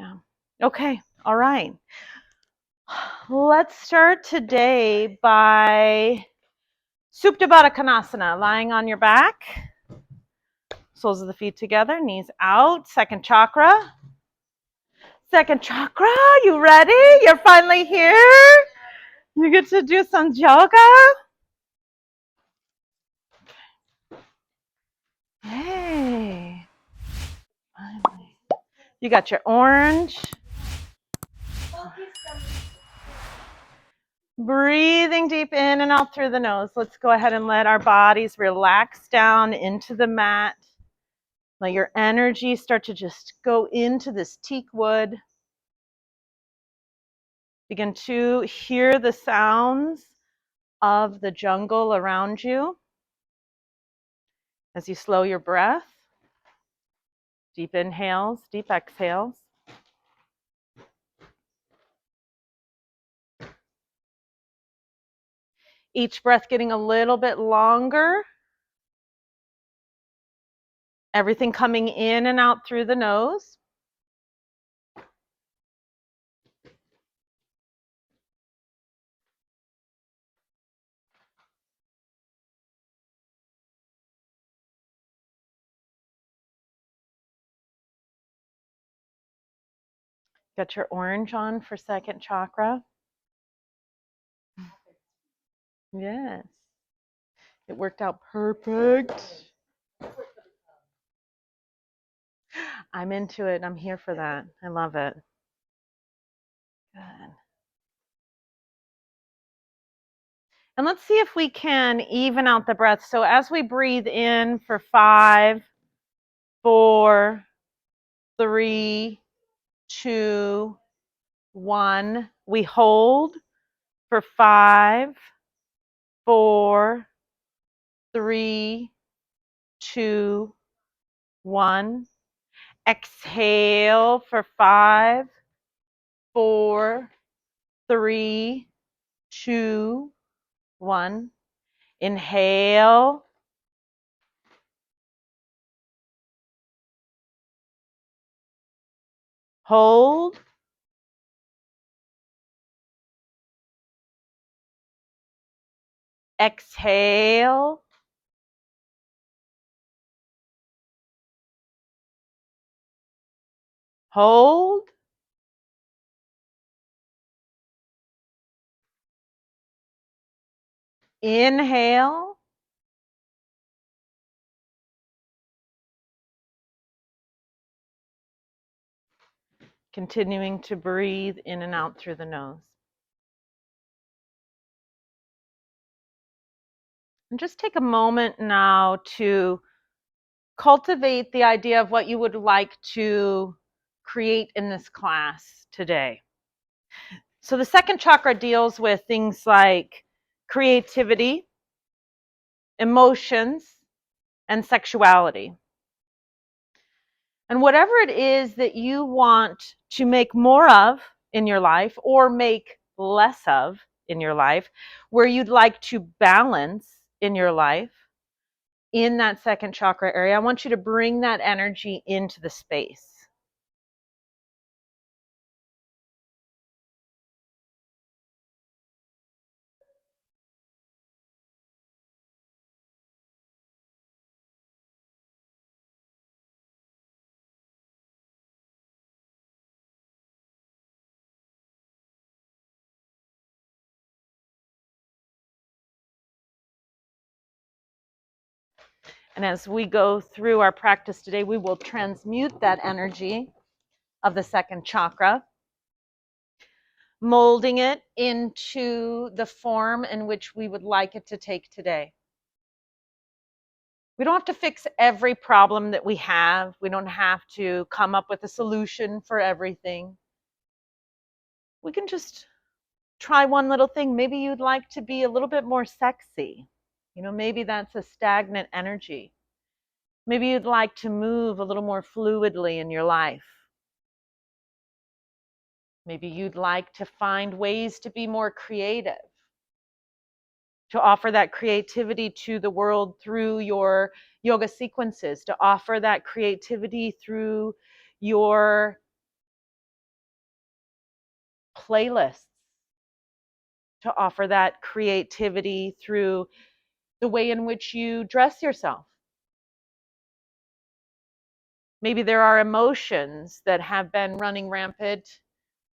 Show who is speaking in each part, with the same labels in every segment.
Speaker 1: Yeah. Okay. All right. Let's start today by Supta Baddha Konasana, lying on your back, soles of the feet together, knees out, second chakra. Second chakra, you ready? You're finally here? You get to do some yoga? Hey. Finally. You got your orange. Breathing deep in and out through the nose. Let's go ahead and let our bodies relax down into the mat. Let your energy start to just go into this teak wood. Begin to hear the sounds of the jungle around you as you slow your breath. Deep inhales, deep exhales. Each breath getting a little bit longer. Everything coming in and out through the nose. Got your orange on for second chakra. Yes. It worked out perfect. I'm into it. I'm here for that. I love it. Good. And let's see if we can even out the breath. So as we breathe in for 5, 4, 3, 2, 1, we hold for 5, 4, 3, 2, 1. Exhale for 5, 4, 3, 2, 1. Inhale. Hold. Exhale. Hold. Inhale. Continuing to breathe in and out through the nose. And just take a moment now to cultivate the idea of what you would like to create in this class today. So the second chakra deals with things like creativity, emotions, and sexuality. And whatever it is that you want to make more of in your life or make less of in your life, where you'd like to balance in your life, in that second chakra area, I want you to bring that energy into the space. And as we go through our practice today, we will transmute that energy of the second chakra, molding it into the form in which we would like it to take today. We don't have to fix every problem that we have. We don't have to come up with a solution for everything. We can just try one little thing. Maybe you'd like to be a little bit more sexy. Maybe that's a stagnant energy. Maybe you'd like to move a little more fluidly in your life. Maybe you'd like to find ways to be more creative, to offer that creativity to the world through your yoga sequences, to offer that creativity through your playlists to offer that creativity through the way in which you dress yourself. Maybe there are emotions that have been running rampant,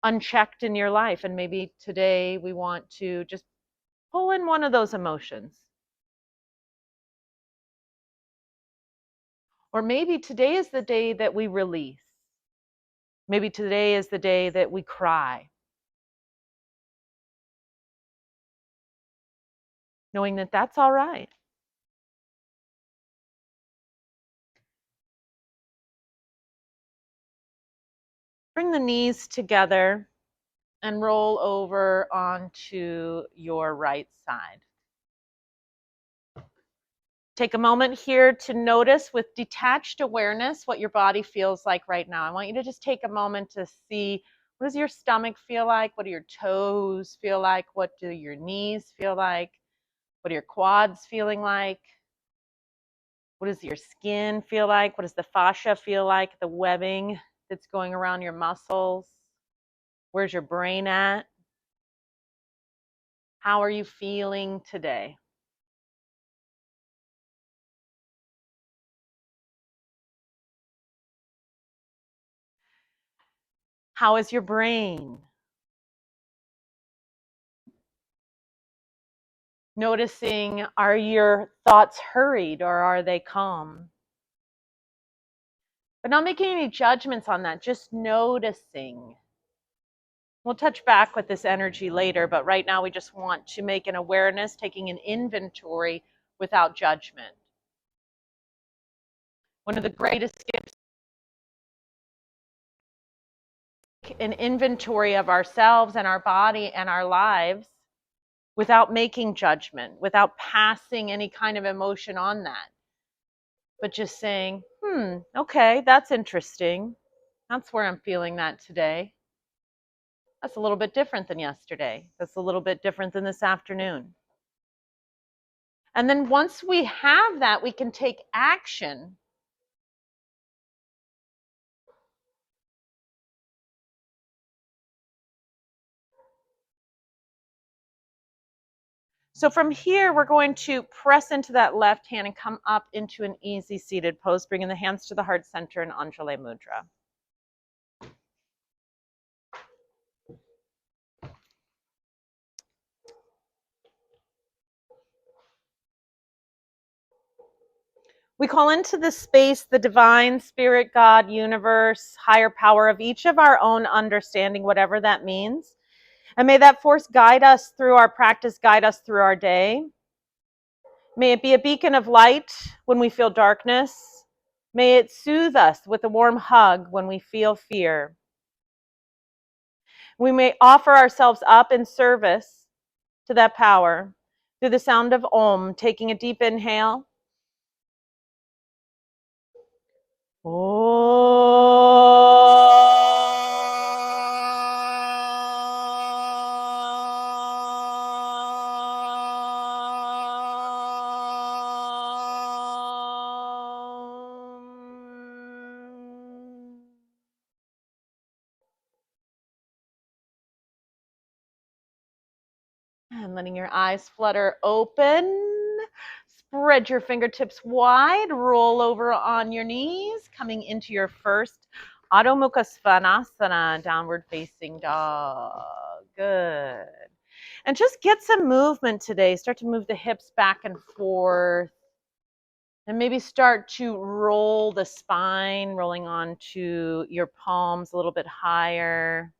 Speaker 1: unchecked in your life, and maybe today we want to just pull in one of those emotions. Or maybe today is the day that we release. Maybe today is the day that we cry, knowing that that's all right. Bring the knees together and roll over onto your right side. Take a moment here to notice with detached awareness what your body feels like right now. I want you to just take a moment to see, what does your stomach feel like? What do your toes feel like? What do your knees feel like? What are your quads feeling like? What does your skin feel like? What does the fascia feel like? The webbing that's going around your muscles? Where's your brain at? How are you feeling today? How is your brain? Noticing, are your thoughts hurried or are they calm? But not making any judgments on that, just noticing. We'll touch back with this energy later, but right now we just want to make an awareness, taking an inventory without judgment. One of the greatest gifts, an inventory of ourselves and our body and our lives without making judgment, without passing any kind of emotion on that, but just saying, okay, that's interesting. That's where I'm feeling that today. That's a little bit different than yesterday. That's a little bit different than this afternoon. And then once we have that, we can take action. So from here, we're going to press into that left hand and come up into an easy seated pose, bringing the hands to the heart center in Anjali Mudra. We call into this space the divine spirit, God, universe, higher power of each of our own understanding, whatever that means. And may that force guide us through our practice, guide us through our day. May it be a beacon of light when we feel darkness. May it soothe us with a warm hug when we feel fear. We may offer ourselves up in service to that power through the sound of Om, taking a deep inhale. And letting your eyes flutter open. Spread your fingertips wide, roll over on your knees, coming into your first Adho Mukha Svanasana, downward facing dog. Good. And just get some movement today. Start to move the hips back and forth. And maybe start to roll the spine, rolling onto your palms a little bit higher.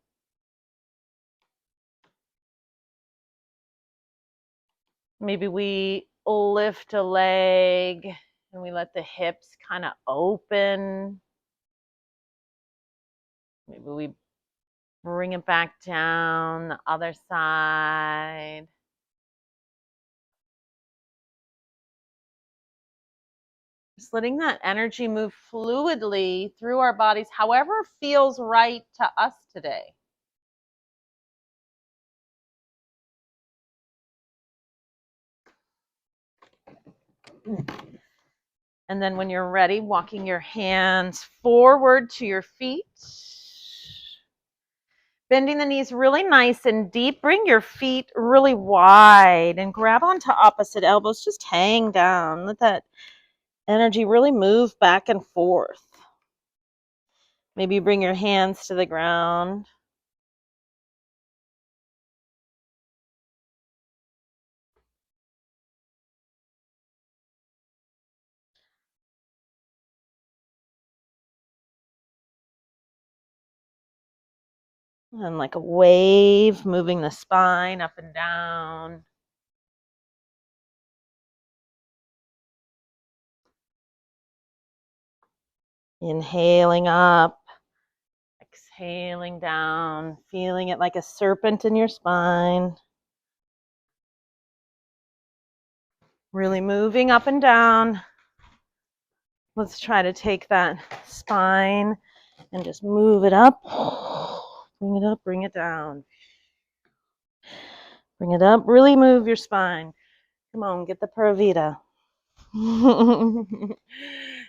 Speaker 1: Maybe we lift a leg and we let the hips kind of open. Maybe we bring it back down the other side. Just letting that energy move fluidly through our bodies, however feels right to us today. And then when you're ready, walking your hands forward to your feet. Bending the knees really nice and deep. Bring your feet really wide and grab onto opposite elbows. Just hang down. Let that energy really move back and forth. Maybe bring your hands to the ground. And like a wave, moving the spine up and down. Inhaling up, exhaling down, feeling it like a serpent in your spine. Really moving up and down. Let's try to take that spine and just move it up. Bring it up, bring it down. Bring it up, really move your spine. Come on, get the Pura Vida.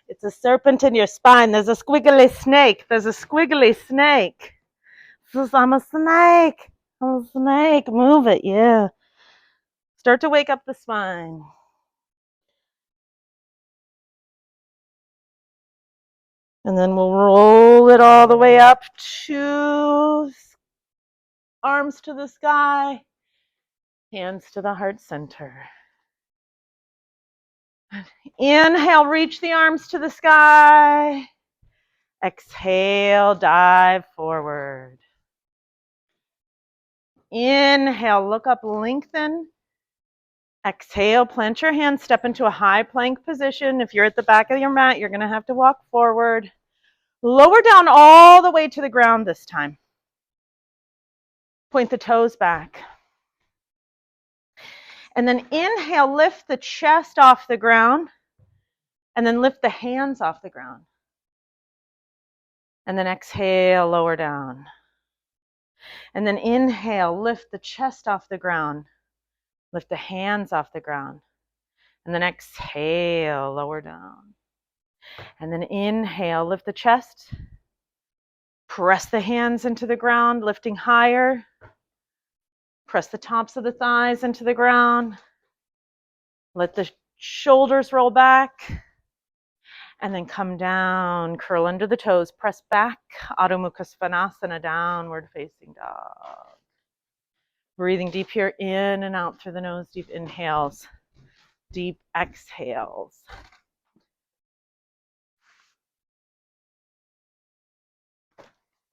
Speaker 1: It's a serpent in your spine. There's a squiggly snake. There's a squiggly snake. Says, I'm a snake. I'm a snake. Move it, yeah. Start to wake up the spine. And then we'll roll it all the way up to arms to the sky, hands to the heart center. Inhale, reach the arms to the sky. Exhale, dive forward. Inhale, look up, lengthen. Exhale, plant your hands, step into a high plank position. If you're at the back of your mat, you're going to have to walk forward. Lower down all the way to the ground this time. Point the toes back. And then inhale, lift the chest off the ground. And then lift the hands off the ground. And then exhale, lower down. And then inhale, lift the chest off the ground. Lift the hands off the ground. And then exhale, lower down. And then inhale, lift the chest. Press the hands into the ground, lifting higher. Press the tops of the thighs into the ground. Let the shoulders roll back. And then come down, curl under the toes, press back, Adho Mukha Svanasana, downward facing dog. Breathing deep here, in and out through the nose, deep inhales, deep exhales.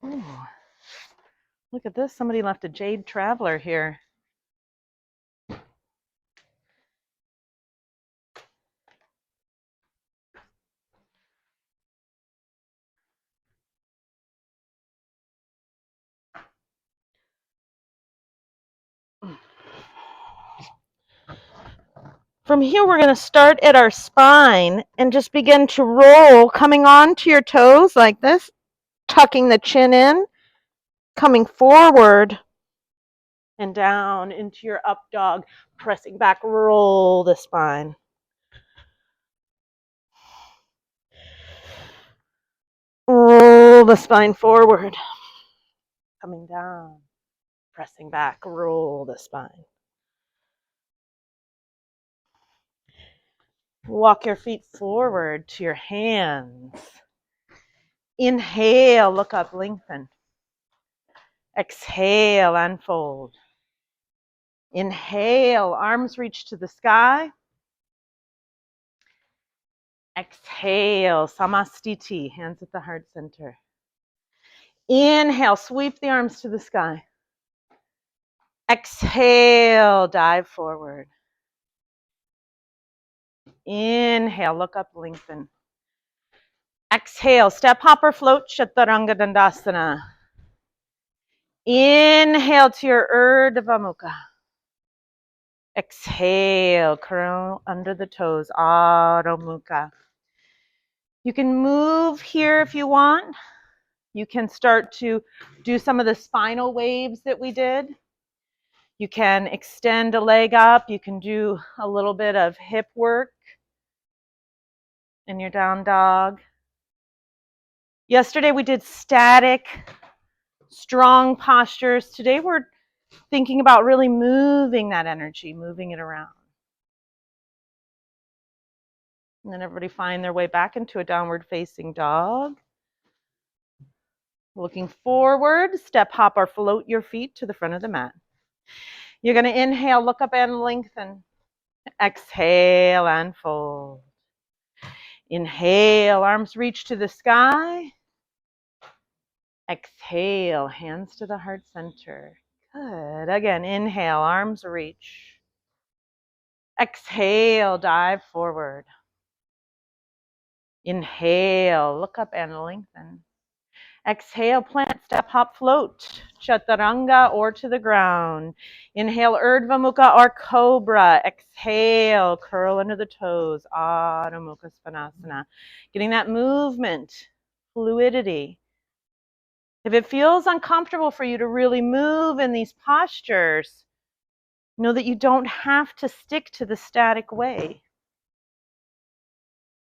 Speaker 1: Ooh. Look at this, somebody left a jade traveler here. From here, we're going to start at our spine and just begin to roll, coming onto your toes like this, tucking the chin in, coming forward and down into your up dog, pressing back, roll the spine. Roll the spine forward, coming down, pressing back, roll the spine. Walk your feet forward to your hands. Inhale, look up, lengthen. Exhale, unfold. Inhale, arms reach to the sky. Exhale, samastiti, hands at the heart center. Inhale, sweep the arms to the sky. Exhale, dive forward. Inhale, look up, lengthen. Exhale, step, hopper, float, chaturanga dandasana. Inhale to your Urdhva Mukha. Exhale, curl under the toes, Adho Mukha. You can move here if you want. You can start to do some of the spinal waves that we did. You can extend a leg up. You can do a little bit of hip work in your down dog. Yesterday we did static strong postures. Today we're thinking about really moving that energy, moving it around. And then everybody find their way back into a downward facing dog. Looking forward, step, hop, or float your feet to the front of the mat. You're going to inhale, look up and lengthen. Exhale and fold. Inhale, arms reach to the sky. Exhale, hands to the heart center. Good. Again, inhale, arms reach. Exhale, dive forward. Inhale, look up and lengthen. Exhale, plant, step, hop, float, chaturanga or to the ground. Inhale, Urdhva Mukha or cobra. Exhale, curl under the toes, Adho Mukha Svanasana. Getting that movement, fluidity. If it feels uncomfortable for you to really move in these postures, know that you don't have to stick to the static way.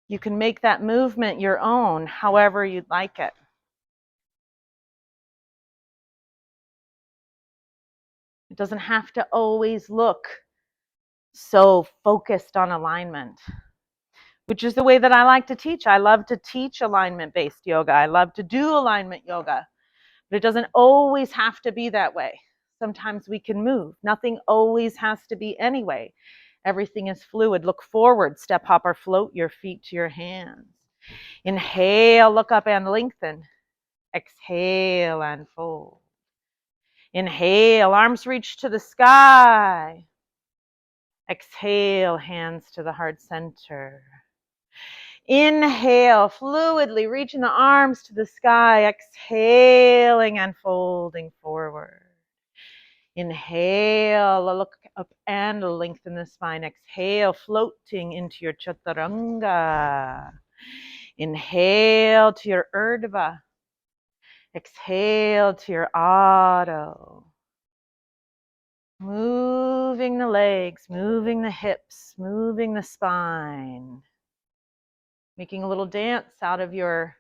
Speaker 1: You can make that movement your own, however you'd like it. It doesn't have to always look so focused on alignment, which is the way that I like to teach. I love to teach alignment-based yoga. I love to do alignment yoga, but it doesn't always have to be that way. Sometimes we can move. Nothing always has to be anyway. Everything is fluid. Look forward, step, hop, or float your feet to your hands. Inhale, look up and lengthen. Exhale and fold. Inhale, arms reach to the sky. Exhale, hands to the heart center. Inhale, fluidly reaching the arms to the sky, exhaling and folding forward. Inhale, look up and lengthen the spine. Exhale, floating into your chaturanga. Inhale to your Urdhva. Exhale to your Adho. Moving the legs, moving the hips, moving the spine. Making a little dance out of your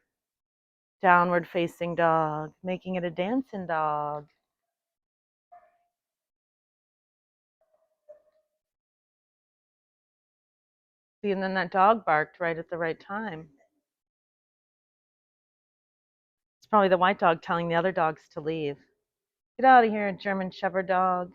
Speaker 1: downward facing dog, making it a dancing dog. See, and then that dog barked right at the right time. It's probably the white dog telling the other dogs to leave. Get out of here, German Shepherd dog.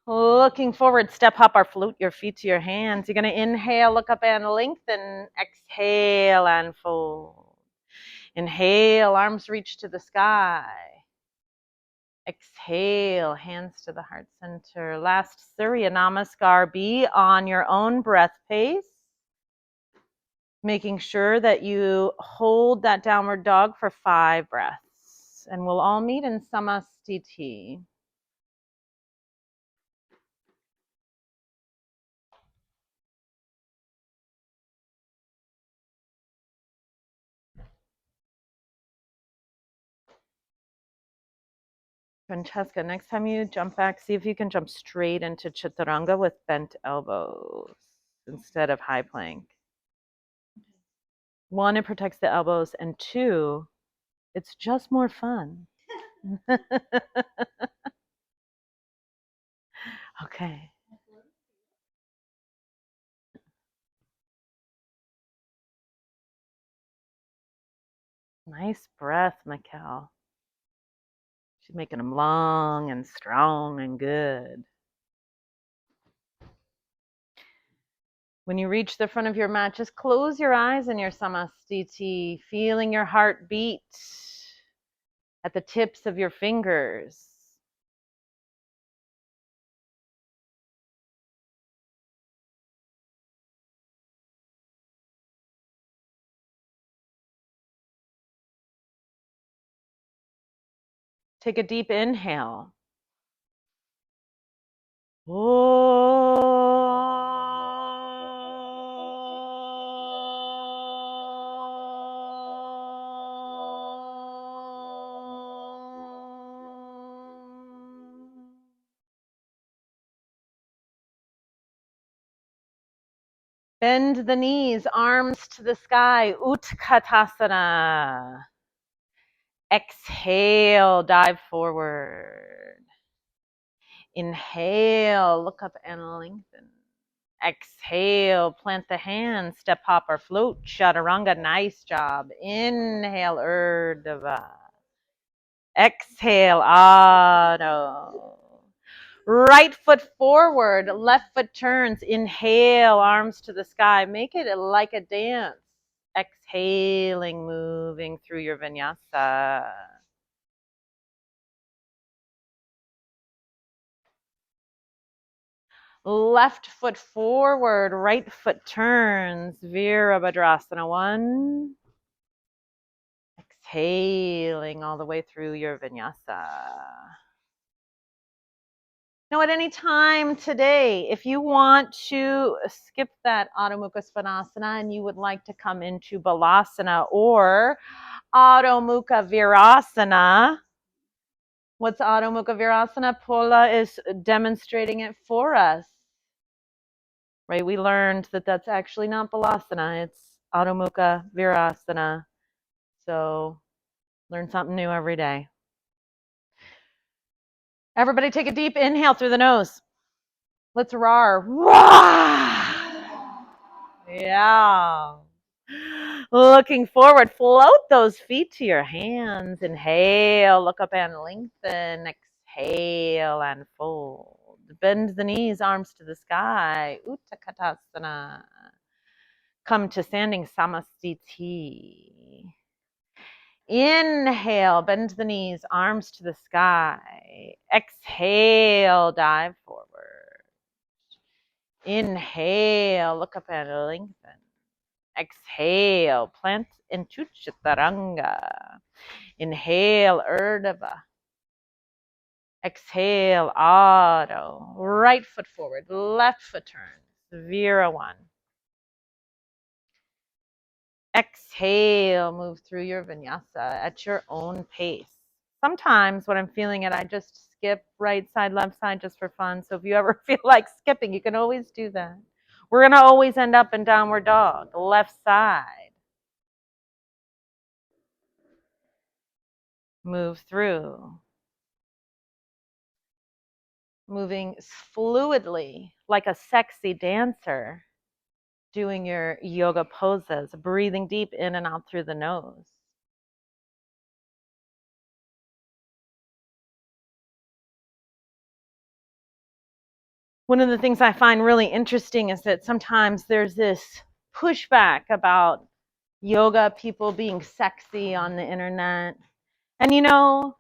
Speaker 1: Looking forward, step, hop, or float your feet to your hands. You're going to inhale, look up and lengthen. Exhale and fold. Inhale, arms reach to the sky. Exhale, hands to the heart center. Last Surya Namaskar. Be on your own breath pace. Making sure that you hold that downward dog for 5 breaths. And we'll all meet in Samastiti. Francesca, next time you jump back, see if you can jump straight into chaturanga with bent elbows instead of high plank. 1, it protects the elbows, and 2, it's just more fun. Okay. Nice breath, Mikkel. She's making them long and strong and good. When you reach the front of your mat, just close your eyes in your samastiti, feeling your heart beat at the tips of your fingers. Take a deep inhale. Bend the knees, arms to the sky, Utkatasana. Exhale, dive forward. Inhale, look up and lengthen. Exhale, plant the hands, step, hop, or float, chaturanga. Nice job. Inhale, Urdhva. Exhale, Adho. Right foot forward, left foot turns. Inhale, arms to the sky. Make it like a dance. Exhaling, moving through your vinyasa. Left foot forward, right foot turns. Virabhadrasana 1. Exhaling all the way through your vinyasa. Now, at any time today, if you want to skip that Adho Mukha Svanasana and you would like to come into Balasana or Adho Mukha Virasana, what's Adho Mukha Virasana? Paula is demonstrating it for us. Right? We learned that that's actually not Balasana, it's Adho Mukha Virasana. So, learn something new every day. Everybody take a deep inhale through the nose. Let's roar. Yeah. Looking forward, float those feet to your hands. Inhale, look up and lengthen. Exhale and fold. Bend the knees, arms to the sky. Utkatasana. Come to standing Samasthiti. Inhale, bend the knees, arms to the sky. Exhale, dive forward. Inhale, look up and lengthen. Exhale, plant into Chaturanga. Inhale, Urdhva. Exhale, Adho. Right foot forward, left foot turns. Vira 1. Exhale, move through your vinyasa at your own pace. Sometimes when I'm feeling it, I just skip right side, left side just for fun. So if you ever feel like skipping, you can always do that. We're going to always end up in downward dog, left side. Move through. Moving fluidly like a sexy dancer, doing your yoga poses, breathing deep in and out through the nose. One of the things I find really interesting is that sometimes there's this pushback about yoga people being sexy on the internet. And you know,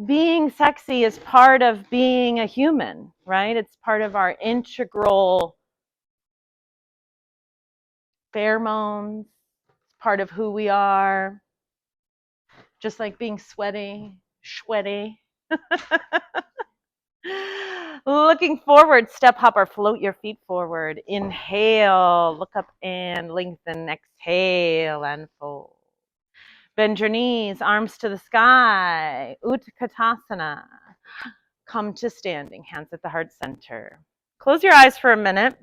Speaker 1: being sexy is part of being a human, right? It's part of our integral pheromones. It's part of who we are. Just like being sweaty. Looking forward, step, hop, or float your feet forward. Inhale, look up and lengthen. Exhale and fold. Bend your knees, arms to the sky. Utkatasana. Come to standing, hands at the heart center. Close your eyes for a minute.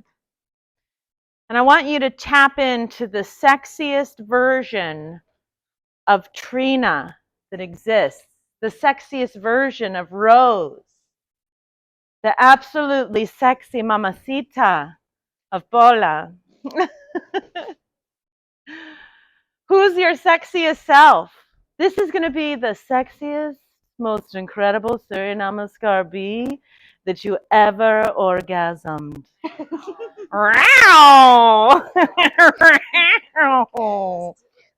Speaker 1: And I want you to tap into the sexiest version of Trina that exists. The sexiest version of Rose. The absolutely sexy mamacita of Paula. Who's your sexiest self? This is going to be the sexiest, most incredible Surya Namaskar B that you ever orgasmed.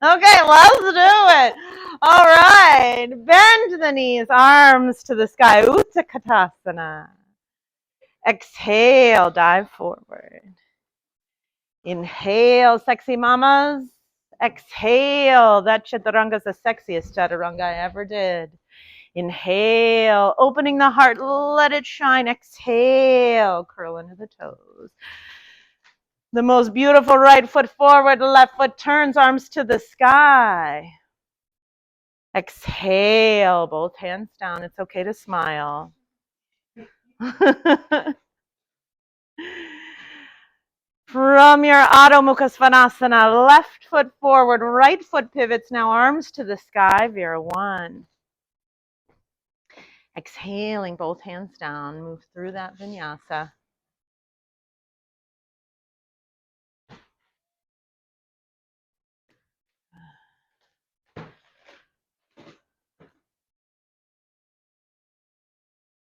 Speaker 1: Okay, let's do it. All right. Bend the knees, arms to the sky. Utkatasana. Exhale, dive forward. Inhale, sexy mamas. Exhale, that chaturanga is the sexiest chaturanga I ever did. Inhale, opening the heart, let it shine. Exhale, curl into the toes. The most beautiful right foot forward, left foot turns, arms to the sky. Exhale, both hands down. It's okay to smile. From your Adho Mukha Svanasana, left foot forward, right foot pivots, now arms to the sky, Vira 1. Exhaling, both hands down, move through that vinyasa.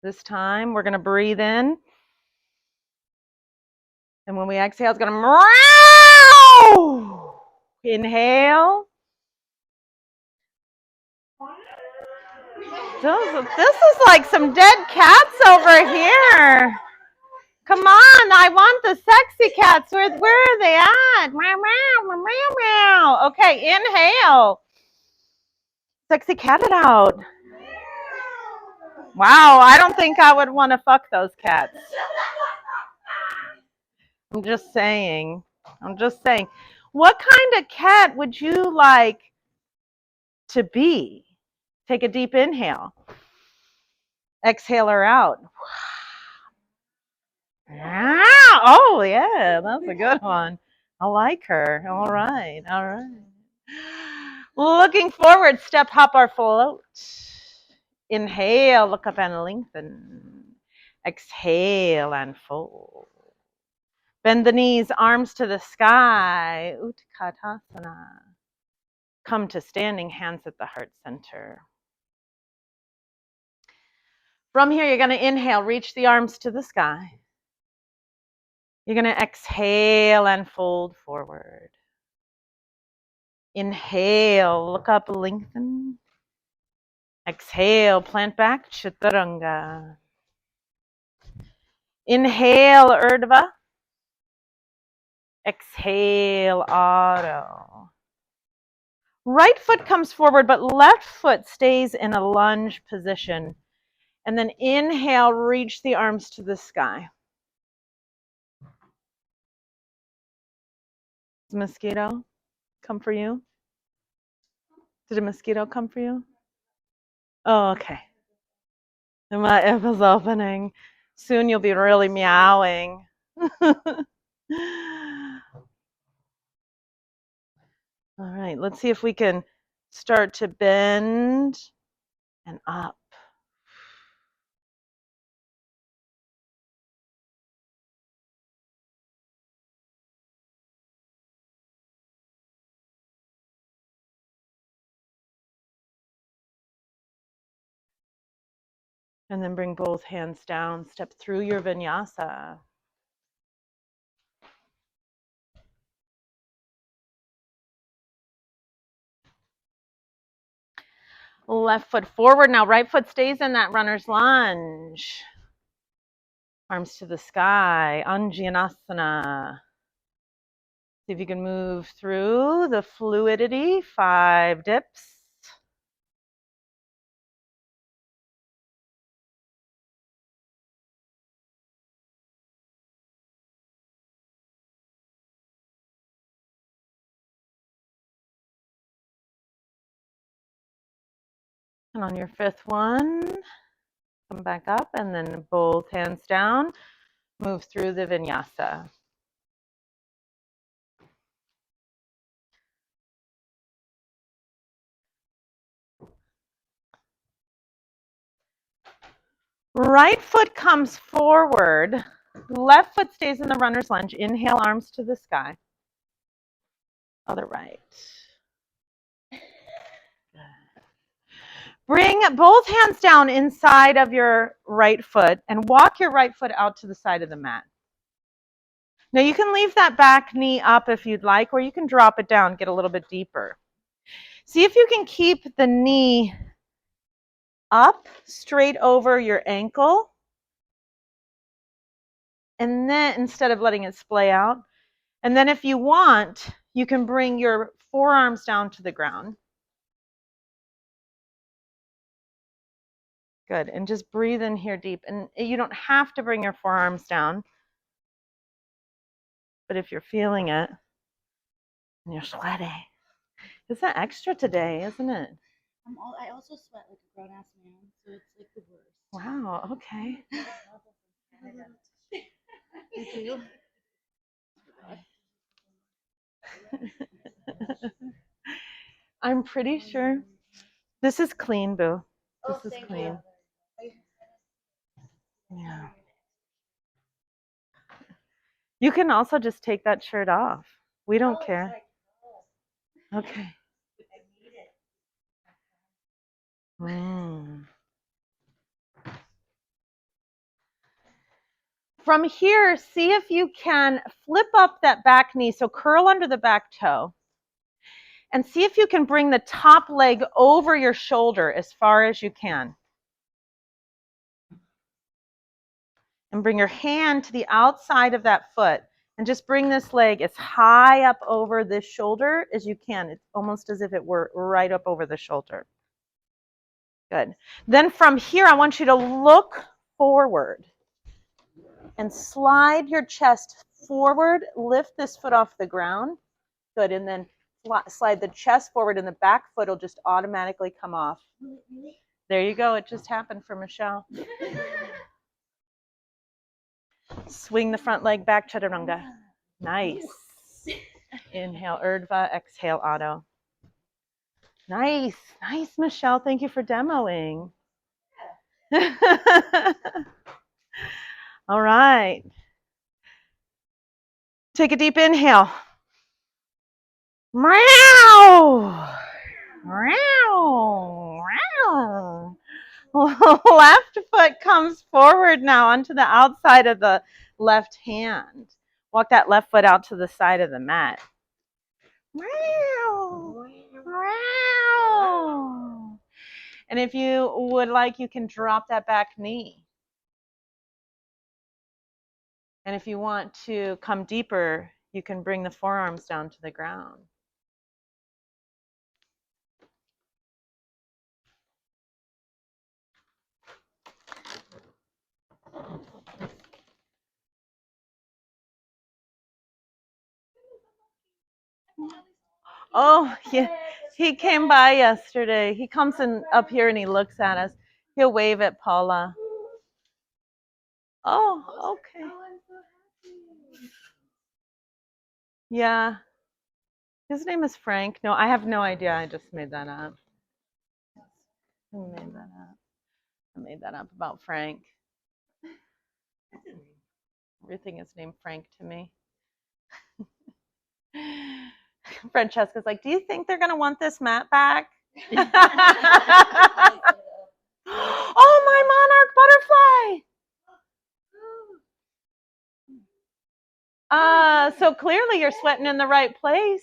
Speaker 1: This time, we're going to breathe in. And when we exhale, it's going to inhale. This is like some dead cats over here. Come on, I want the sexy cats. Where are they at? Meow, meow, meow, meow. Okay, inhale. Sexy cat it out. Wow, I don't think I would want to fuck those cats. I'm just saying. What kind of cat would you like to be? Take a deep inhale. Exhale her out. Oh, yeah, that's a good one. I like her. All right. Looking forward, step, hop, or float. Inhale, look up and lengthen. Exhale and fold. Bend the knees, arms to the sky. Utkatasana. Come to standing, hands at the heart center. From here, you're going to inhale, reach the arms to the sky. You're going to exhale and fold forward. Inhale, look up, lengthen. Exhale, plant back, chaturanga. Inhale, urdhva. Exhale, adho. Right foot comes forward, but left foot stays in a lunge position. And then inhale, reach the arms to the sky. Does a mosquito come for you? Did a mosquito come for you? Oh, okay. And my F is opening. Soon you'll be really meowing. All right, let's see if we can start to bend and up. And then bring both hands down, step through your vinyasa. Left foot forward, now right foot stays in that runner's lunge. Arms to the sky, Anjanasana. See if you can move through the fluidity, 5 dips. And on your 5th one, come back up and then both hands down, move through the vinyasa. Right foot comes forward, left foot stays in the runner's lunge. Inhale, arms to the sky. Other right. Bring both hands down inside of your right foot and walk your right foot out to the side of the mat. Now you can leave that back knee up if you'd like, or you can drop it down, get a little bit deeper. See if you can keep the knee up straight over your ankle. And then instead of letting it splay out, and then if you want, you can bring your forearms down to the ground. Good, and just breathe in here deep. And you don't have to bring your forearms down, but if you're feeling it and you're sweating, it's that extra today, isn't it?
Speaker 2: I also sweat like a grown-ass man, so it's like the worst.
Speaker 1: Wow, okay.
Speaker 2: You do?
Speaker 1: I'm pretty sure this is clean, Boo. This is clean. Yeah. You can also just take that shirt off. We don't care. Okay. From here, see if you can flip up that back knee. So curl under the back toe. And see if you can bring the top leg over your shoulder as far as you can. And bring your hand to the outside of that foot. And just bring this leg as high up over this shoulder as you can. It's almost as if it were right up over the shoulder. Good. Then from here, I want you to look forward and slide your chest forward. Lift this foot off the ground. Good. And then slide the chest forward, and the back foot will just automatically come off. There you go. It just happened for Michelle. Swing the front leg back, chaturanga. Nice. Inhale, Urdhva. Exhale, Adho. Nice. Nice, Michelle. Thank you for demoing. All right. Take a deep inhale. Meow. Meow. Meow. Left foot comes forward now onto the outside of the left hand. Walk that left foot out to the side of the mat. Meow. Meow. And if you would like, you can drop that back knee. And if you want to come deeper, you can bring the forearms down to the ground. Oh, yeah. He came by yesterday. He comes in up here and he looks at us. He'll wave at Paula. Oh, okay. Yeah. His name is Frank. No, I have no idea. I just made that up. I made that up about Frank. Everything is named Frank to me. Francesca's like, do you think they're going to want this mat back? Oh, my monarch butterfly. So clearly you're sweating in the right place.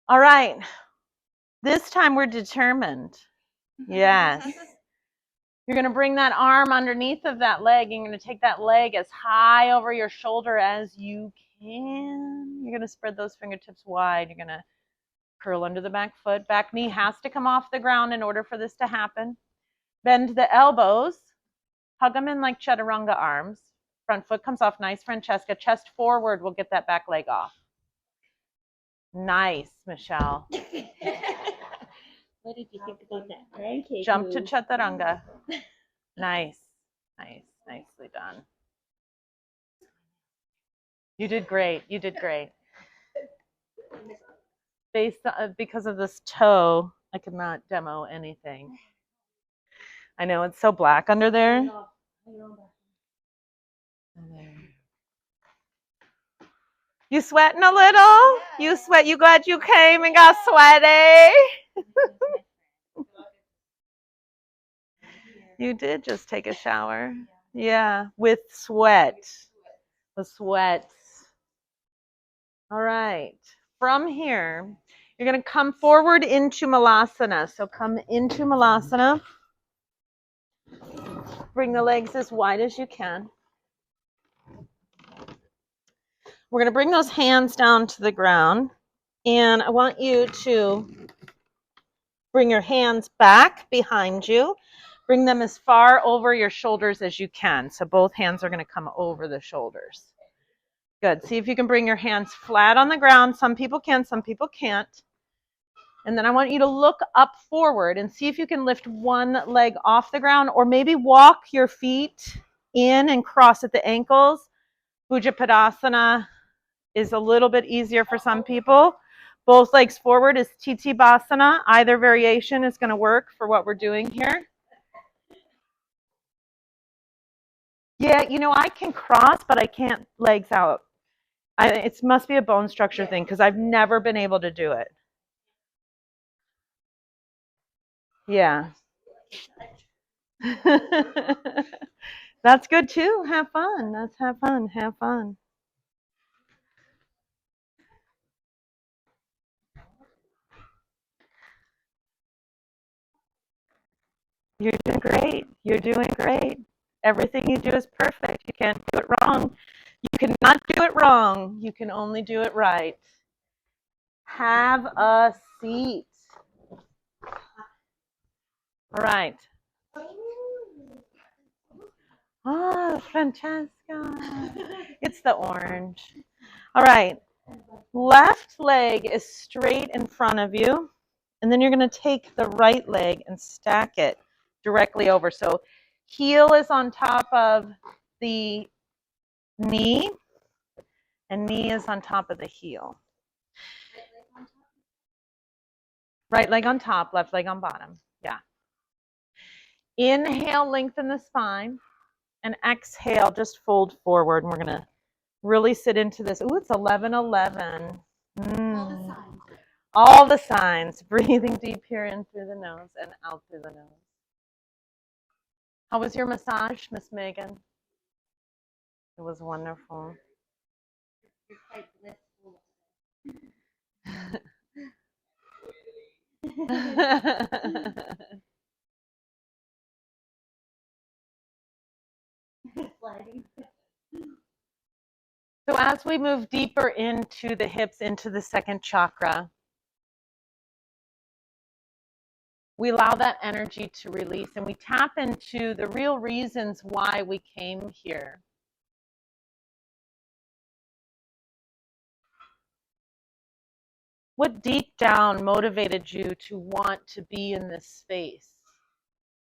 Speaker 1: All right. This time we're determined. Yes. You're going to bring that arm underneath of that leg. You're going to take that leg as high over your shoulder as you can. You're going to spread those fingertips wide. You're going to curl under the back foot. Back knee has to come off the ground in order for this to happen. Bend the elbows. Hug them in like chaturanga arms. Front foot comes off. Nice, Francesca. Chest forward. We'll get that back leg off. Nice, Michelle.
Speaker 2: What did you think about that pancake?
Speaker 1: Jump to chaturanga. Nice. Nice. Nicely done. You did great. You did great. Because of this toe, I could not demo anything. I know it's so black under there. You sweating a little? You sweat? You glad you came and got sweaty? You did just take a shower. Yeah, with sweat. The sweats. All right. From here, you're going to come forward into Malasana. So come into Malasana. Bring the legs as wide as you can. We're going to bring those hands down to the ground. And I want you to bring your hands back behind you. Bring them as far over your shoulders as you can. So both hands are going to come over the shoulders. Good. See if you can bring your hands flat on the ground. Some people can, some people can't. And then I want you to look up forward and see if you can lift one leg off the ground, or maybe walk your feet in and cross at the ankles. Bhujapadasana is a little bit easier for some people. Both legs forward is Titibhasana. Either variation is going to work for what we're doing here. Yeah, you know, I can cross, but I can't legs out. It must be a bone structure thing because I've never been able to do it. Yeah. That's good too. Have fun. Have fun. Have fun. You're doing great. You're doing great. Everything you do is perfect. You can't do it wrong. You cannot do it wrong. You can only do it right. Have a seat. All right. Oh, Francesca. It's the orange. All right. Left leg is straight in front of you. And then you're going to take the right leg and stack it directly over. So heel is on top of the knee, and knee is on top of the heel. Right leg on top, left leg on bottom. Yeah. Inhale, lengthen the spine. And exhale, just fold forward. And we're going to really sit into this. Ooh, it's 11:11. All the signs. Breathing deep here in through the nose and out through the nose. How was your massage, Miss Megan? It was wonderful.
Speaker 2: You're quite blissful.
Speaker 1: So as we move deeper into the hips, into the second chakra, we allow that energy to release and we tap into the real reasons why we came here. What deep down motivated you to want to be in this space?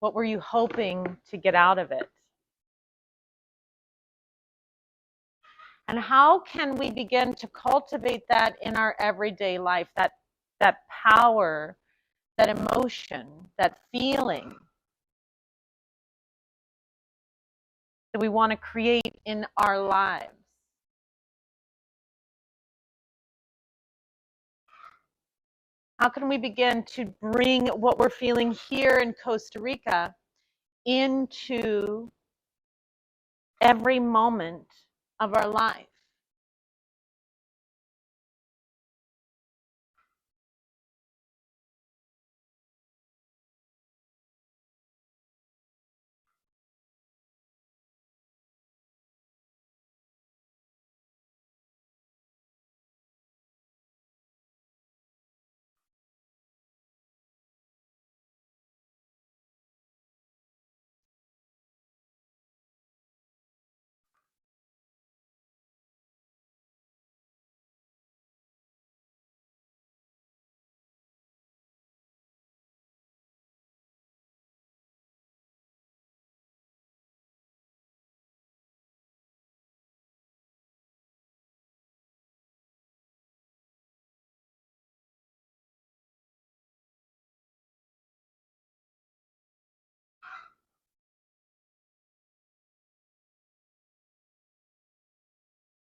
Speaker 1: What were you hoping to get out of it? And how can we begin to cultivate that in our everyday life, that power, that emotion, that feeling that we want to create in our lives? How can we begin to bring what we're feeling here in Costa Rica into every moment of our life?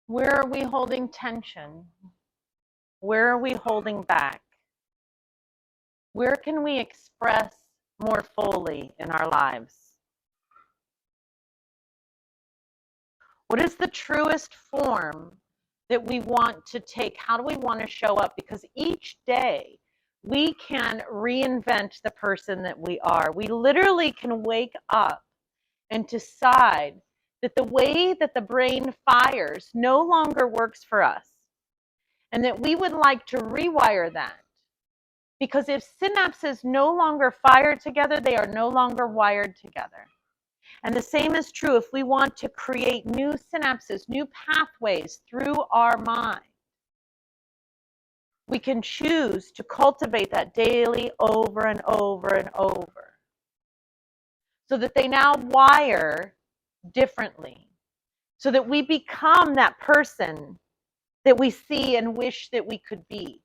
Speaker 1: Where are we holding tension? Where are we holding back? Where can we express more fully in our lives? What is the truest form that we want to take? How do we want to show up? Because each day we can reinvent the person that we are. We literally can wake up and decide that the way that the brain fires no longer works for us, and that we would like to rewire that. Because if synapses no longer fire together, they are no longer wired together. And the same is true if we want to create new synapses, new pathways through our mind. We can choose to cultivate that daily over and over and over, so that they now wire differently. so that we become that person that we see and wish that we could be.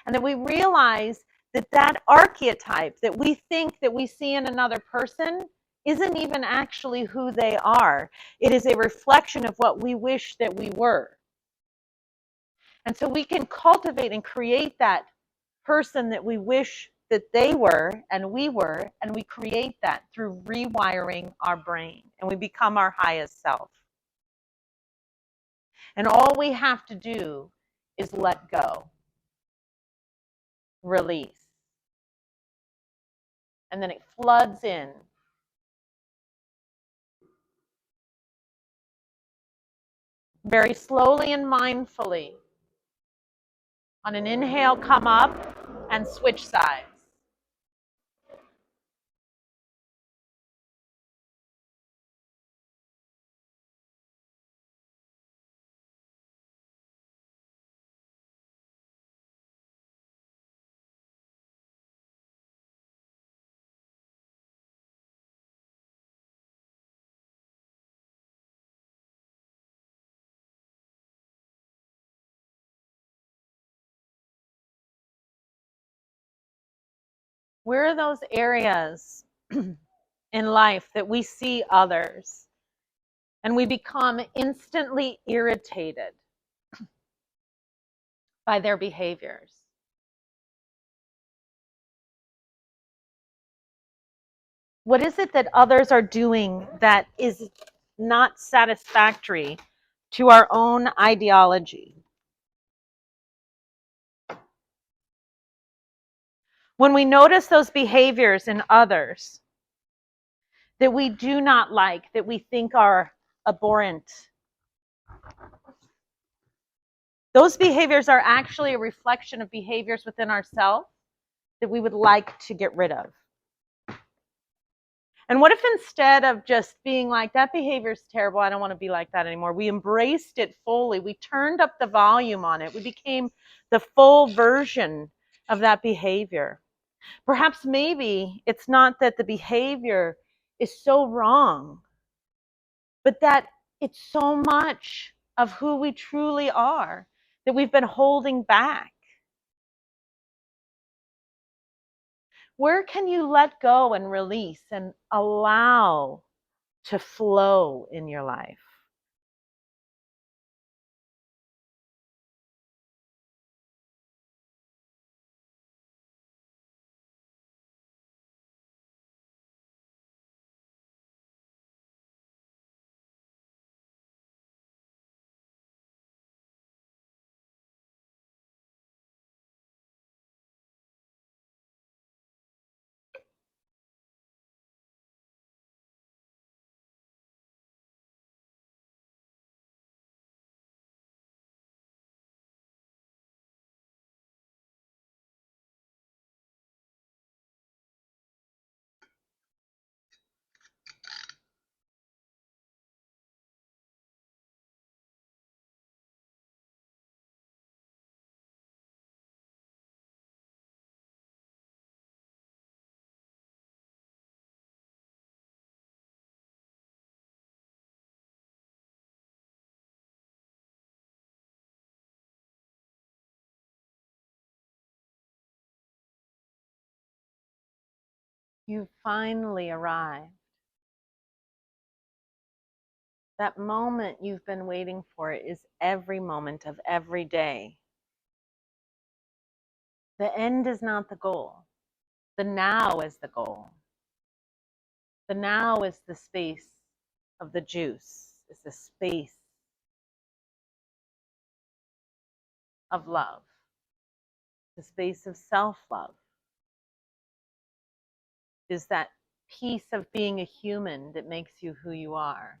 Speaker 1: And that we realize that that archetype that we think that we see in another person isn't even actually who they are. It is a reflection of what we wish that we were. And so we can cultivate and create that person that we wish that they were and we create that through rewiring our brain, and we become our highest self. And all we have to do is let go, release. And then it floods in. Very slowly and mindfully. On an inhale, come up and switch sides. Where are those areas in life that we see others and we become instantly irritated by their behaviors? What is it that others are doing that is not satisfactory to our own ideology? When we notice those behaviors in others that we do not like, that we think are abhorrent, those behaviors are actually a reflection of behaviors within ourselves that we would like to get rid of. And what if instead of just being like, that behavior is terrible, I don't want to be like that anymore, we embraced it fully, we turned up the volume on it, we became the full version of that behavior. Perhaps maybe it's not that the behavior is so wrong, but that it's so much of who we truly are that we've been holding back. Where can you let go and release and allow to flow in your life? You finally arrived. That moment you've been waiting for is every moment of every day. The end is not the goal. The now is the goal. The now is the space of the juice, is the space of love, the space of self-love, is that piece of being a human that makes you who you are.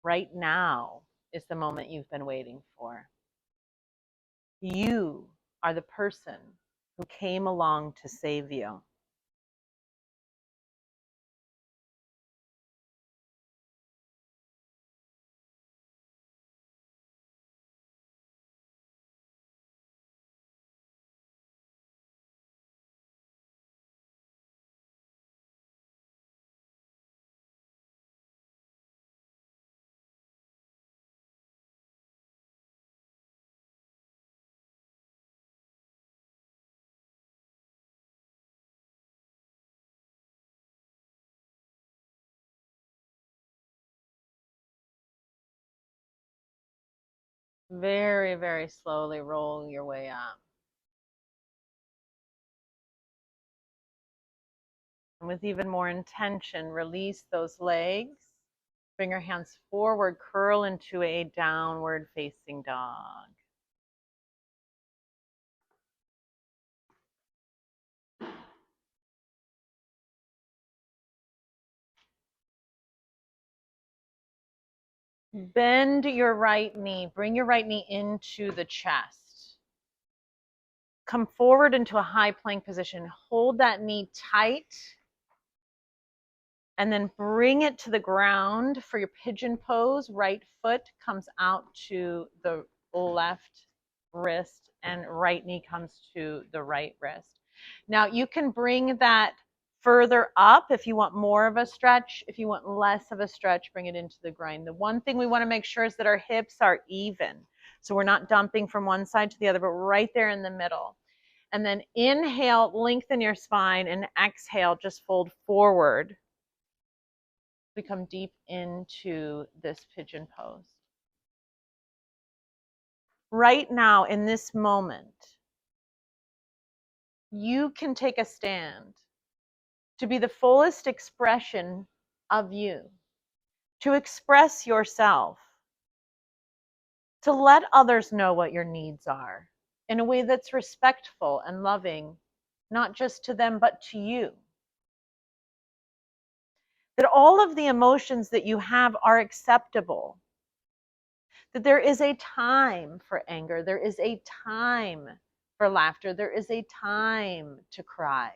Speaker 1: Right now is the moment you've been waiting for. You are the person who came along to save you. Very, very slowly roll your way up. And with even more intention, release those legs. Bring your hands forward, curl into a downward facing dog. Bend your right knee. Bring your right knee into the chest. Come forward into a high plank position. Hold that knee tight. And then bring it to the ground for your pigeon pose. Right foot comes out to the left wrist and right knee comes to the right wrist. Now you can bring that further up if you want more of a stretch. If you want less of a stretch, bring it into the groin. The one thing we want to make sure is that our hips are even. So we're not dumping from one side to the other, but right there in the middle. And then inhale, lengthen your spine, and exhale, just fold forward. We come deep into this pigeon pose. Right now, in this moment, you can take a stand to be the fullest expression of you, to express yourself, to let others know what your needs are in a way that's respectful and loving, not just to them, but to you. That all of the emotions that you have are acceptable. That there is a time for anger, there is a time for laughter, there is a time to cry.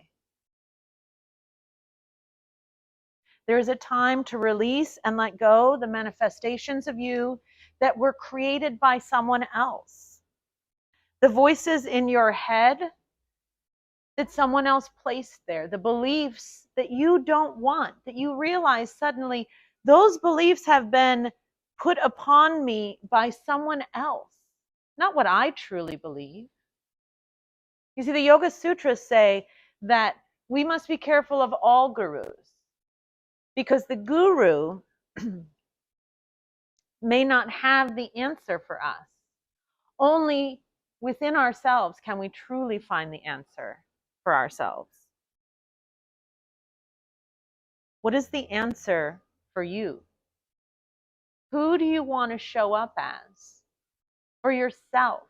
Speaker 1: There is a time to release and let go the manifestations of you that were created by someone else. The voices in your head that someone else placed there, the beliefs that you don't want, that you realize suddenly those beliefs have been put upon me by someone else, not what I truly believe. You see, the Yoga Sutras say that we must be careful of all gurus because the guru may not have the answer for us. Only within ourselves can we truly find the answer for ourselves. What is the answer for you? Who do you want to show up as for yourself?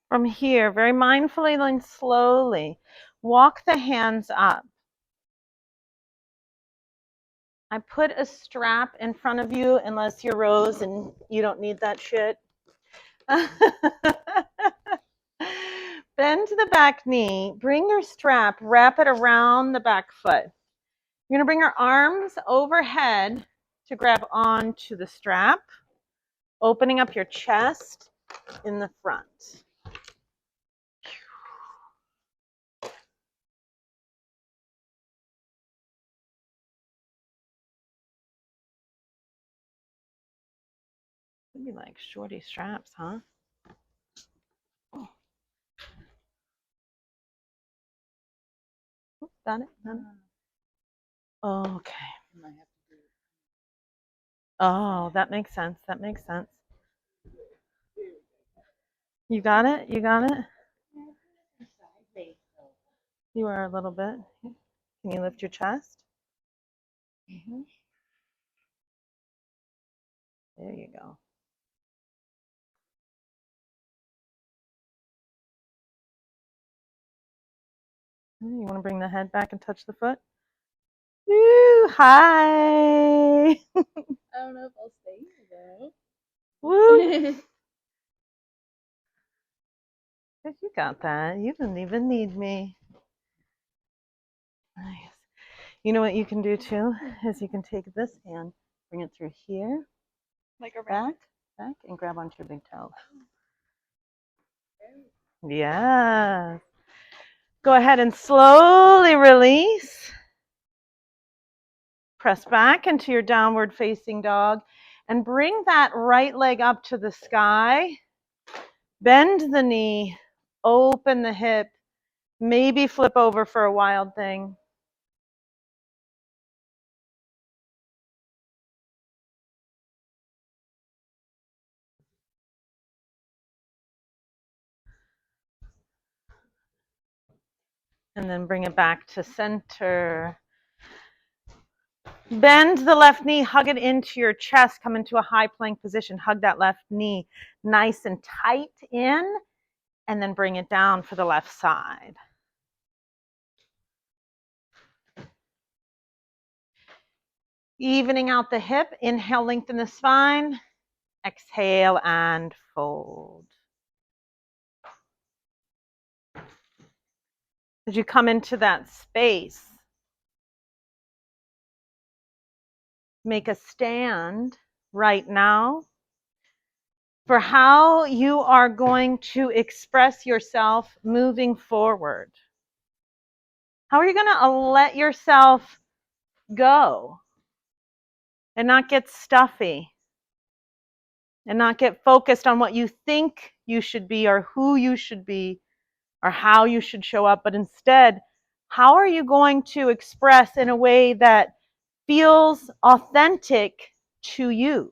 Speaker 1: From here, very mindfully and slowly, walk the hands up. I put a strap in front of you unless you're Rose and you don't need that shit. Bend the back knee, bring your strap, wrap it around the back foot. You're going to bring your arms overhead to grab onto the strap, opening up your chest in the front. Maybe like shorty straps, huh? Oh. Got it? Got it? Oh, okay. Oh, that makes sense. That makes sense. You got it? You got it? You are a little bit. Can you lift your chest? Mm-hmm. There you go. You want to bring the head back and touch the foot? Woo! Hi!
Speaker 2: I don't know if I'll stay here though.
Speaker 1: Woo! You got that. You didn't even need me. Nice. You know what you can do too? Is you can take this hand, bring it through here,
Speaker 2: Like around.
Speaker 1: back, and grab onto your big toe. Yeah. Go ahead and slowly release. Press back into your downward facing dog and bring that right leg up to the sky. Bend the knee, open the hip, maybe flip over for a wild thing. And then bring it back to center. Bend the left knee, hug it into your chest, come into a high plank position. Hug that left knee nice and tight in, and then bring it down for the left side. Evening out the hip, inhale, lengthen the spine. Exhale and fold. As you come into that space, make a stand right now for how you are going to express yourself moving forward. How are you going to let yourself go and not get stuffy and not get focused on what you think you should be or who you should be or how you should show up, but instead, how are you going to express in a way that feels authentic to you?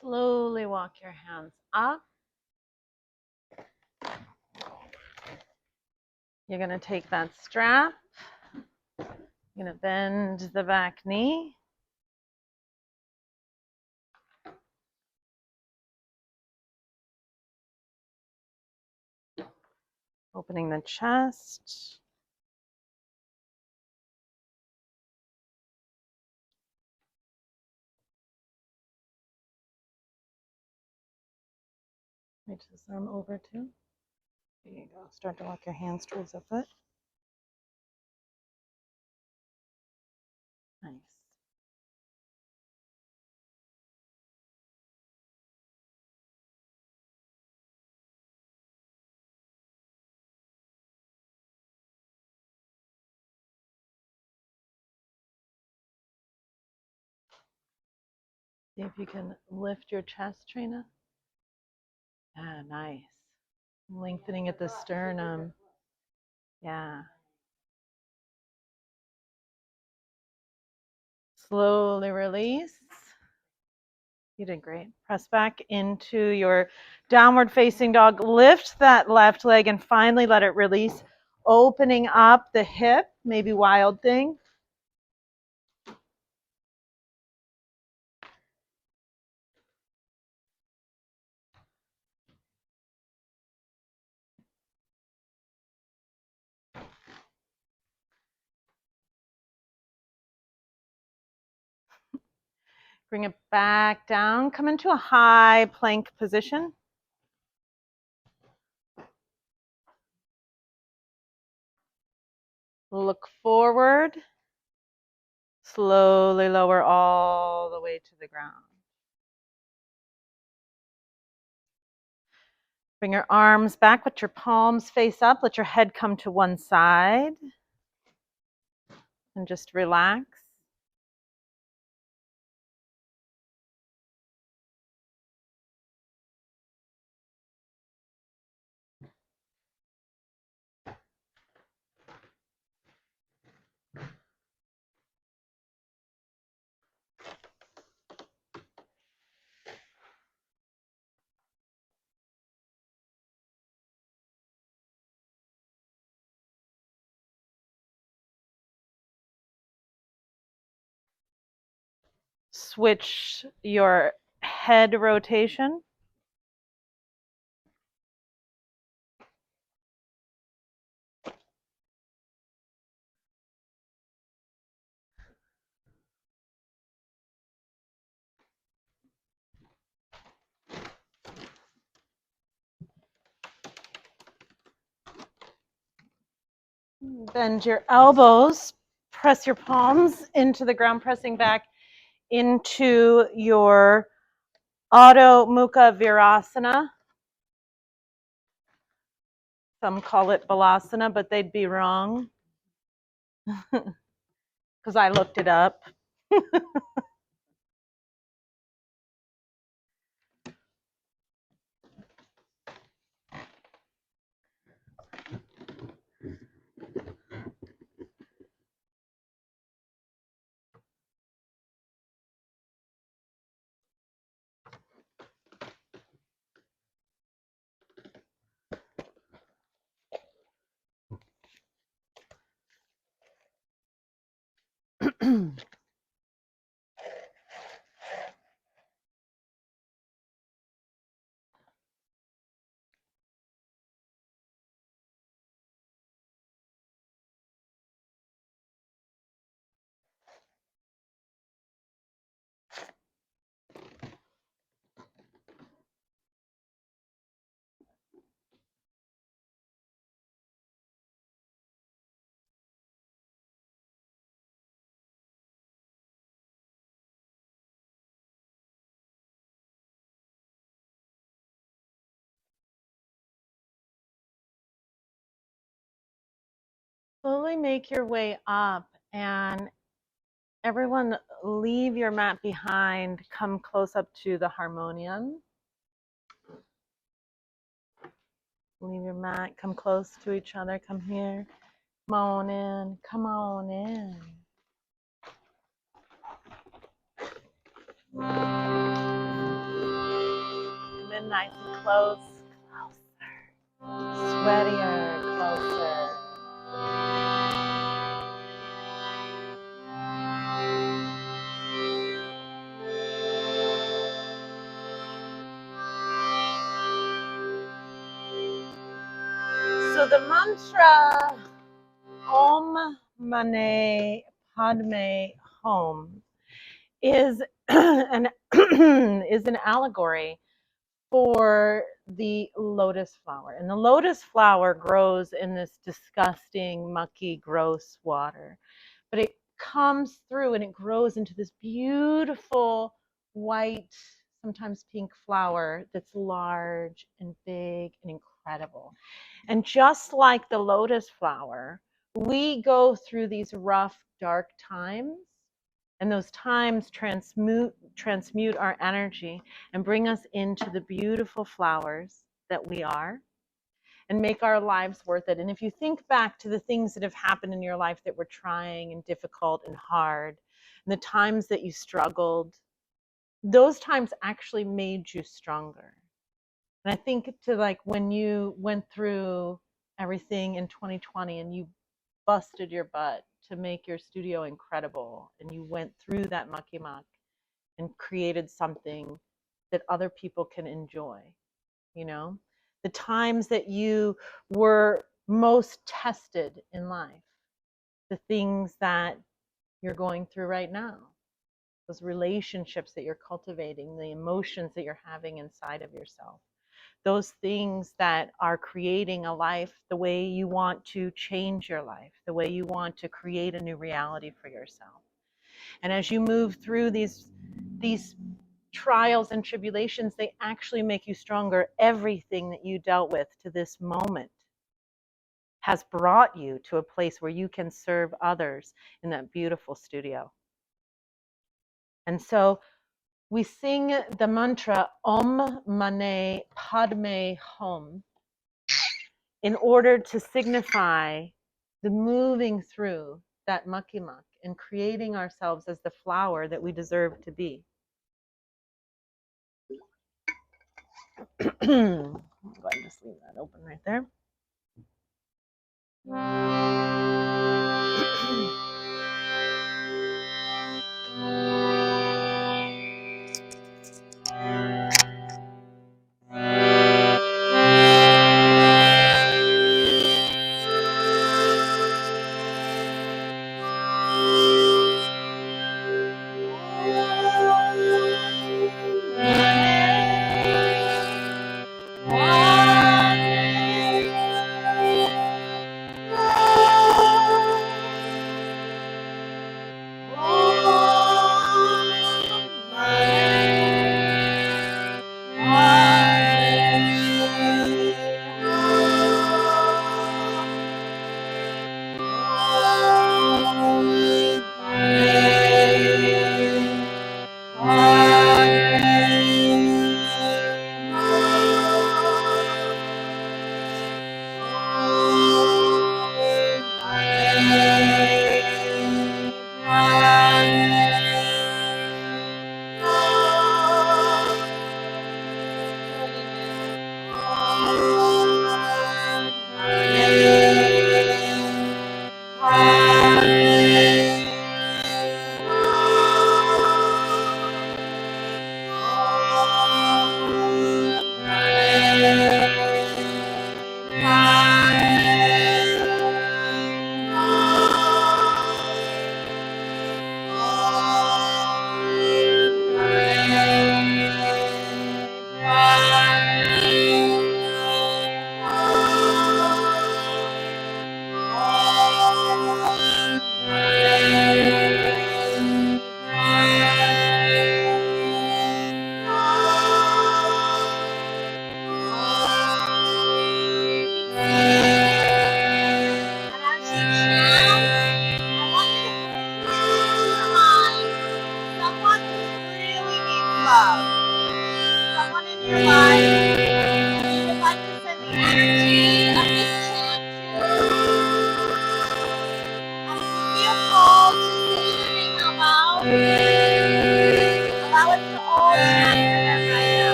Speaker 1: Slowly walk your hands up. You're going to take that strap. You're going to bend the back knee. Opening the chest. Reach this arm over too. There you go. Start to walk your hands towards the foot. Nice. See if you can lift your chest, Trina. Yeah, nice. Lengthening at the sternum. Yeah. Slowly release. You did great. Press back into your downward facing dog. Lift that left leg and finally let it release. Opening up the hip, maybe wild thing. Bring it back down. Come into a high plank position. Look forward. Slowly lower all the way to the ground. Bring your arms back. Let your palms face up. Let your head come to one side. And just relax. Switch your head rotation. Bend your elbows. Press your palms into the ground, pressing back into your Adho Mukha Virasana. Some call it Balasana, but they'd be wrong because I looked it up. Slowly make your way up, and everyone leave your mat behind. Come close up to the harmonium. Leave your mat, come close to each other, come here. Come on in, come on in. nice and close. Sweatier, closer. So the mantra Om Mane Padme Hum is an is an allegory for the lotus flower. And the lotus flower grows in this disgusting, mucky, gross water. But it comes through and it grows into this beautiful white, sometimes pink flower that's large and big and incredible. And just like the lotus flower, we go through these rough, dark times, and those times transmute our energy and bring us into the beautiful flowers that we are and make our lives worth it. And if you think back to the things that have happened in your life that were trying and difficult and hard, and the times that you struggled, those times actually made you stronger. And I think to like when you went through everything in 2020 and you busted your butt to make your studio incredible and you went through that mucky muck and created something that other people can enjoy, you know, the times that you were most tested in life, the things that you're going through right now, those relationships that you're cultivating, the emotions that you're having inside of yourself, those things that are creating a life the way you want to change your life, the way you want to create a new reality for yourself. And as you move through these trials and tribulations, they actually make you stronger. Everything that you dealt with to this moment has brought you to a place where you can serve others in that beautiful studio. And so we sing the mantra Om Mane Padme Hum in order to signify the moving through that mucky muck and creating ourselves as the flower that we deserve to be. Go ahead and just leave that open right there.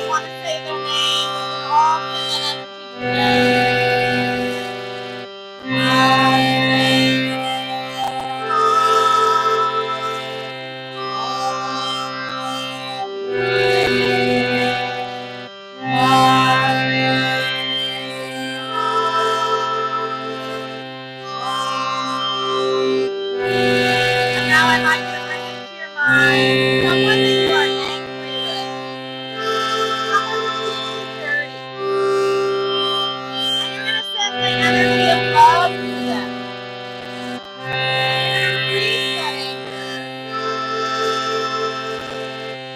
Speaker 1: want to say their name, we can all send that energy to And now I'd like you to bring into your mind someone that you are angry with. Someone who did you dirty. And you're going to send the energy of love to them. Release that anger.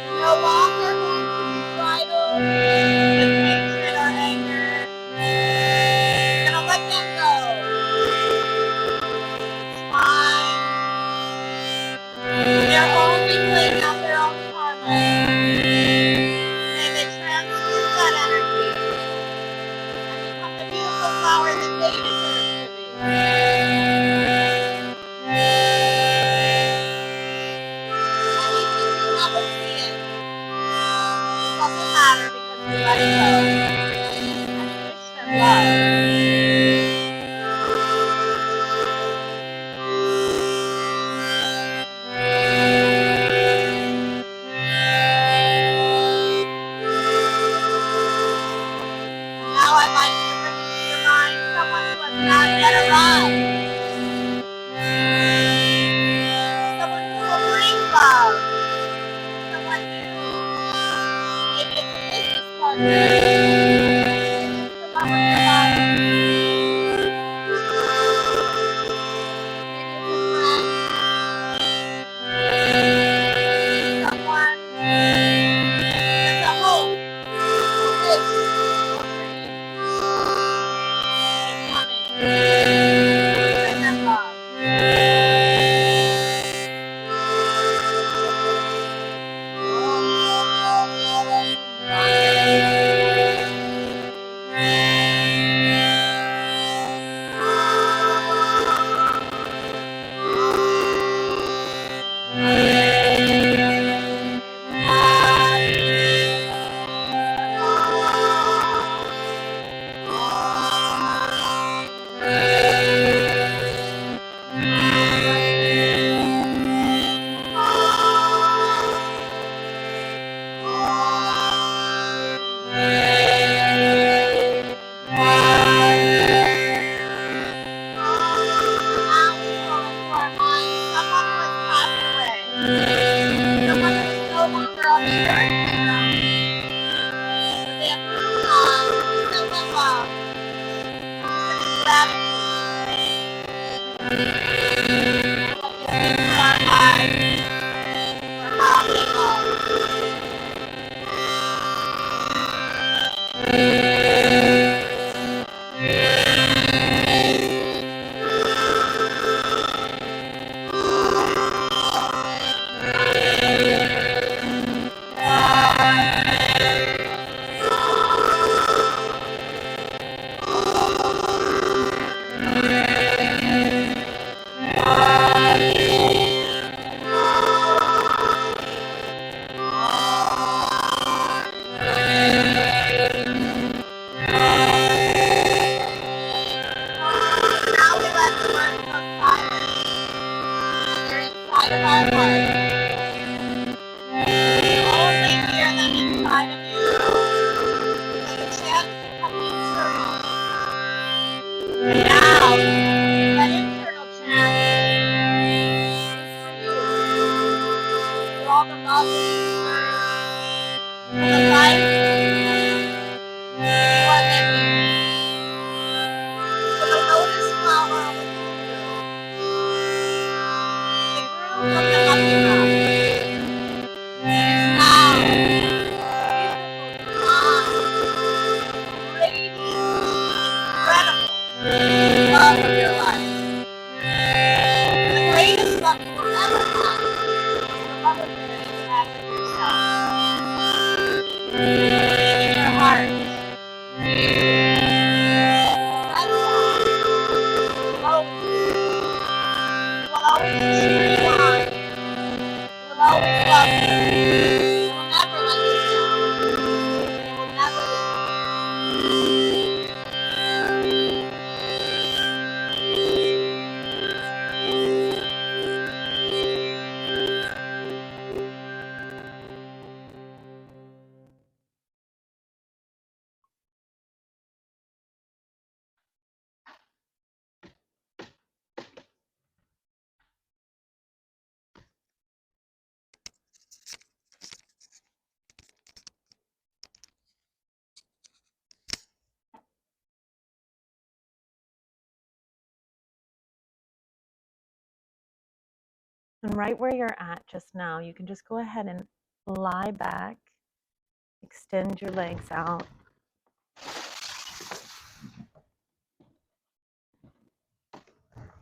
Speaker 1: You're no longer going to be bridled with hatred or anger. You're going to let them go. It's fine. They're only playing out their own karma. May they transmute that energy and become the beautiful flower that they deserve to be. Anything you never see it, doesn't matter because you let it go. And you wish them love. Now I'd like you to bring into your mind someone who has not yet arrived. Someone who will bring love. Someone new. Maybe it's a business partner. Maybe it's the love of your life. Maybe it's a friend. Maybe it's someone that's a hope. Wish or dream. It's coming. Bring them love. Love of yourself.
Speaker 2: always love you. They will never let you down. They will never leave you.
Speaker 1: And right where you're at just now, you can just go ahead and lie back, extend your legs out.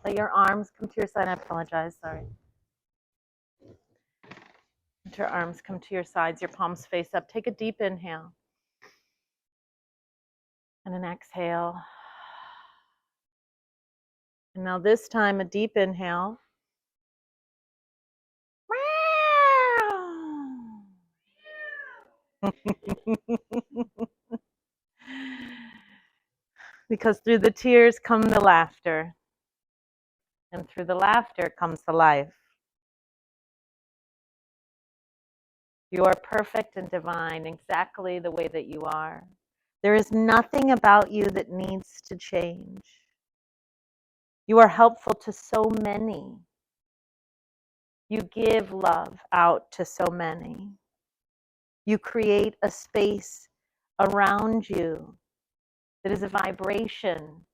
Speaker 1: Let your arms come to your side. I apologize, sorry. Let your arms come to your sides, your palms face up. Take a deep inhale. And an exhale. And now this time, a deep inhale. Because through the tears come the laughter. And through the laughter comes the life. You are perfect and divine, exactly the way that you are. There is nothing about you that needs to change. You are helpful to so many. You give love out to so many. You create a space around you that is a vibration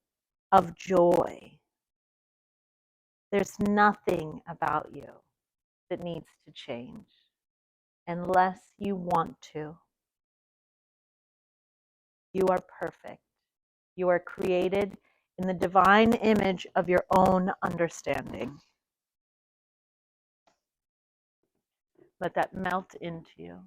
Speaker 1: of joy. There's nothing about you that needs to change unless you want to. You are perfect. You are created in the divine image of your own understanding. Let that melt into you.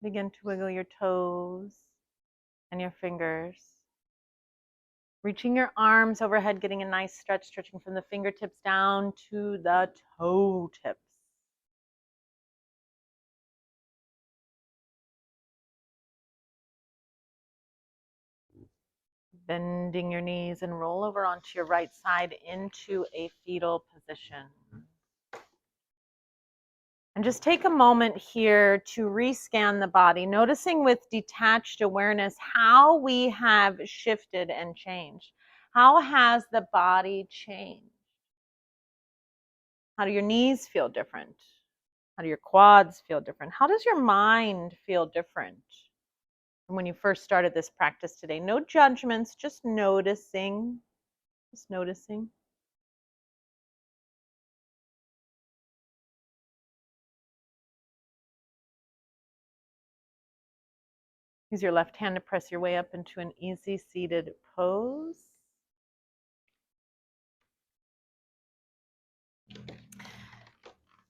Speaker 1: Begin to wiggle your toes and your fingers. Reaching your arms overhead, getting a nice stretch, stretching from the fingertips down to the toe tips. Bending your knees and roll over onto your right side into a fetal position. And just take a moment here to rescan the body, noticing with detached awareness how we have shifted and changed. How has the body changed? How do your knees feel different? How do your quads feel different? How does your mind feel different from when you first started this practice today? No judgments, just noticing. Just noticing. Use your left hand to press your way up into an easy seated pose.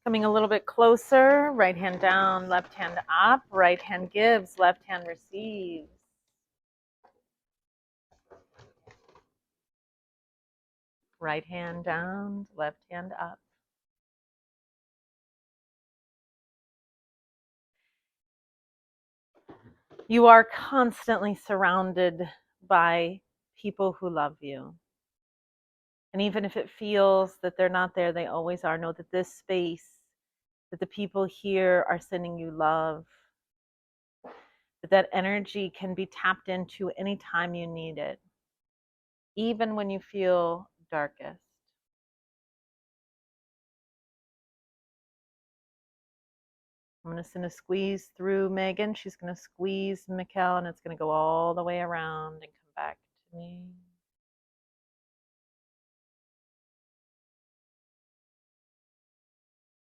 Speaker 1: Coming a little bit closer, right hand down, left hand up, right hand gives, left hand receives. Right hand down, left hand up. You are constantly surrounded by people who love you. And even if it feels that they're not there, they always are. Know that this space, that the people here are sending you love, that energy can be tapped into anytime you need it, even when you feel darkest. I'm going to send a squeeze through Megan. She's going to squeeze Mikkel, and it's going to go all the way around and come back to me.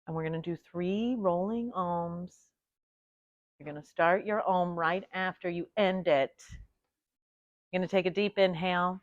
Speaker 1: And we're going to do 3 rolling ohms. You're going to start your ohm right after you end it. You're going to take a deep inhale.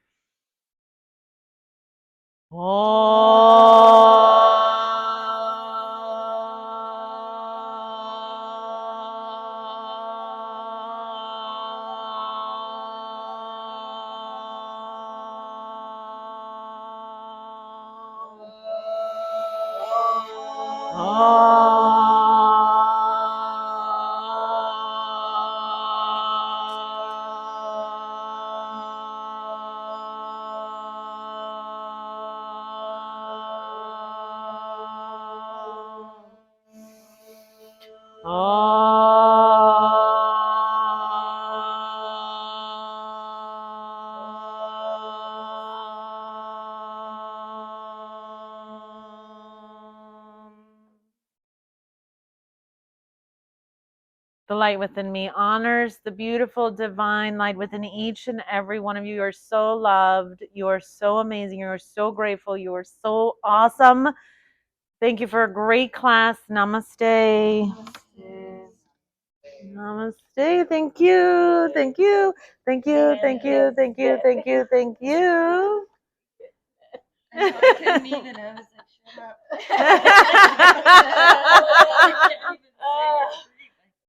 Speaker 1: The light within me honors the beautiful divine light within each and every one of you. You are so loved. You are so amazing. You are so grateful. You are so awesome. Thank you for a great class. Namaste. Namaste. Thank you. Thank you. Thank you. Thank you. Thank you. Thank you. Thank you.
Speaker 2: I couldn't even. I was like, shut up.